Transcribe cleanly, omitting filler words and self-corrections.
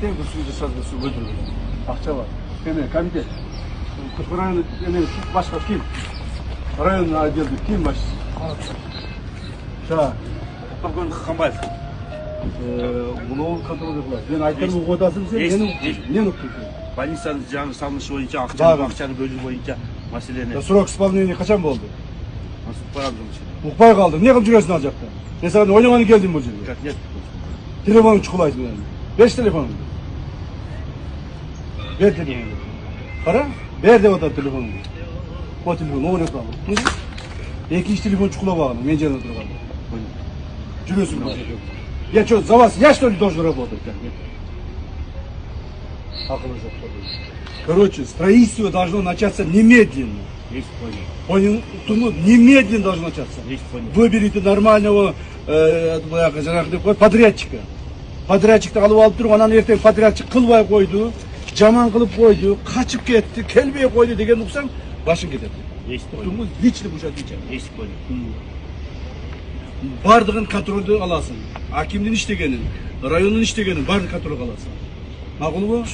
Suyu sazda su öldürüyor. Akça var. Hemen komite. Rayonun başka kim? Rayonun aydıldı. Kim baş? Şah. Bakın Kambayf. Bunu kontrol ediyorlar. Ben aytlarım bu odasını sen ne noktuyorsun? Больницаның жаңы салынышы бойынша ақшаны бөлу бойынша мәселені. Срок исполнения kaçan oldu? Наступаram жұмысы. Uqbay kaldı. Ne kadar cüresini alacaktı? Ben sana oynamanı geldim bu cüre. Нет. Telefonu çukulaydı yani. 5 telefonu. Ver telefonu. Kara? Ver de o da telefonu. O telefonu, o ne kaldı? İki iş telefon çukula bağlı. Ben canına duralım. Cüresini alacak. Я что, за вас, я что ли должен работать? Короче, строительство должно начаться немедленно. Есть понял. Понял? Немедленно должно начаться. Есть понял. Выберите нормального подрядчика. Подрядчикті алып тұрып, анан ертең подрядчик кылбай койду, жаман кылып койду, качып кетти, келбей койду деген уксаң, башың кетет. Есть понял. Лично будет отвечать. Есть понял. Бардығын контролды аласың. Акимдин иштегенин, райондун иштегенин бардық контролға аласың. Мақұл бу?